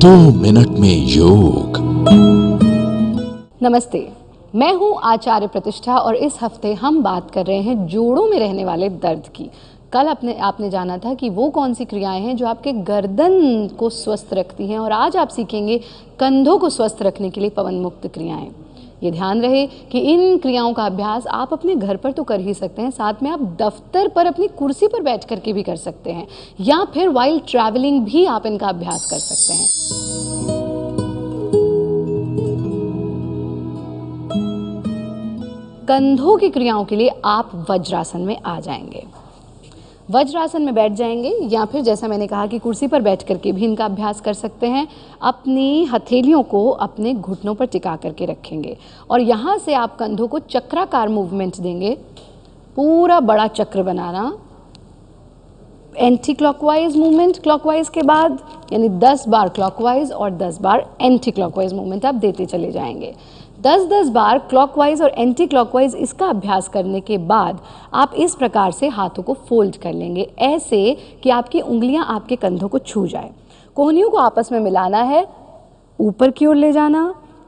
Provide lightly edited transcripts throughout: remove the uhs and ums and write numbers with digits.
2 minute में योग। नमस्ते, मैं हूं आचार्य प्रतिष्ठा और इस हफ्ते हम बात कर रहे हैं जोड़ों में रहने वाले दर्द की। कल आपने जाना था कि वो कौन सी क्रियाएं हैं जो आपके गर्दन को स्वस्थ रखती हैं, और आज आप सीखेंगे कंधों को स्वस्थ रखने के लिए पवन मुक्त क्रियाएं। ये ध्यान रहे कि इन क्रियाओं का अभ्यास आप अपने घर पर तो कर ही सकते हैं, साथ में आप दफ्तर पर अपनी कुर्सी पर बैठ करके भी कर सकते हैं, या फिर वाइल ट्रैवलिंग भी आप इनका अभ्यास कर सकते हैं। कंधों की क्रियाओं के लिए आप वज्रासन में आ जाएंगे। वज्रासन में बैठ जाएंगे, या फिर जैसा मैंने कहा कि कुर्सी पर बैठ करके भी इनका अभ्यास कर सकते हैं। अपनी हथेलियों को अपने घुटनों पर टिका करके रखेंगे और यहाँ से आप कंधों को चक्राकार मूवमेंट देंगे। पूरा बड़ा चक्र बनाना, एंटी क्लॉकवाइज मूवमेंट क्लॉकवाइज के बाद, यानी 10 बार क्लॉकवाइज और 10 बार एंटी क्लॉकवाइज मूवमेंट आप देते चले जाएंगे। 10-10 बार क्लॉकवाइज और एंटी क्लॉकवाइज इसका अभ्यास करने के बाद आप इस प्रकार से हाथों को फोल्ड कर लेंगे, ऐसे कि आपकी उंगलियां आपके कंधों को छू जाए। कोहनियों को आपस में मिलाना है, ऊपर की ओर ले जाना,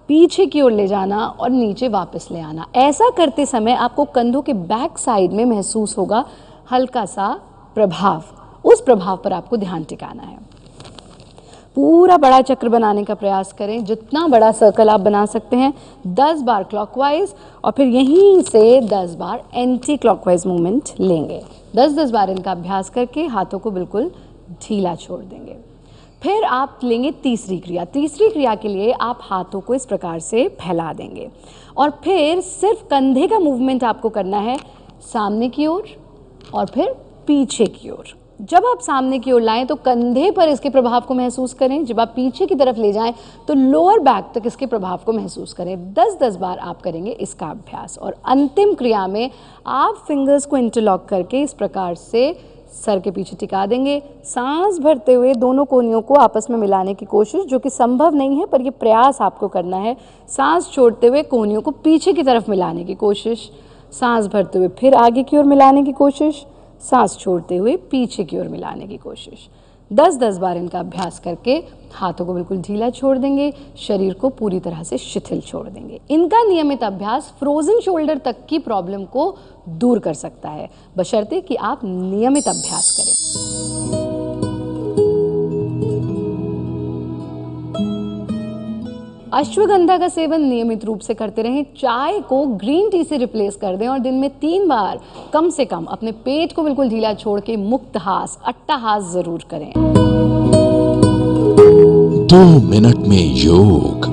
पीछे की ओर ले जाना और नीचे वापस ले आना। ऐसा करते समय आपको कंधों के बैक साइड में महसूस होगा हल्का सा प्रभाव। उस प्रभाव पर आपको ध्यान टिकाना है। पूरा बड़ा चक्र बनाने का प्रयास करें, जितना बड़ा सर्कल आप बना सकते हैं। 10 बार क्लॉकवाइज और फिर यहीं से 10 बार एंटी क्लॉकवाइज मूवमेंट लेंगे। 10-10 बार इनका अभ्यास करके हाथों को बिल्कुल ढीला छोड़ देंगे। फिर आप लेंगे तीसरी क्रिया। तीसरी क्रिया के लिए आप हाथों को इस प्रकार से फैला देंगे और फिर सिर्फ कंधे का मूवमेंट आपको करना है, सामने की ओर और फिर पीछे की ओर। जब आप सामने की ओर लाएं तो कंधे पर इसके प्रभाव को महसूस करें, जब आप पीछे की तरफ ले जाएं तो लोअर बैक तक इसके प्रभाव को महसूस करें। 10-10 बार आप करेंगे इसका अभ्यास। और अंतिम क्रिया में आप फिंगर्स को इंटरलॉक करके इस प्रकार से सर के पीछे टिका देंगे। सांस भरते हुए दोनों कोहनियों को आपस में मिलाने की कोशिश, जो कि संभव नहीं है पर यह प्रयास आपको करना है। सांस छोड़ते हुए कोहनियों को पीछे की तरफ मिलाने की कोशिश, सांस भरते हुए फिर आगे की ओर मिलाने की कोशिश, सांस छोड़ते हुए पीछे की ओर मिलाने की कोशिश। 10-10 बार इनका अभ्यास करके हाथों को बिल्कुल ढीला छोड़ देंगे, शरीर को पूरी तरह से शिथिल छोड़ देंगे। इनका नियमित अभ्यास फ्रोजन शोल्डर तक की प्रॉब्लम को दूर कर सकता है, बशर्ते कि आप नियमित अभ्यास करें। अश्वगंधा का सेवन नियमित रूप से करते रहें। चाय को ग्रीन टी से रिप्लेस कर दें और दिन में 3 बार कम से कम अपने पेट को बिल्कुल ढीला छोड़ के मुक्तहास, अट्टाहास जरूर करें। 2 मिनट में योग।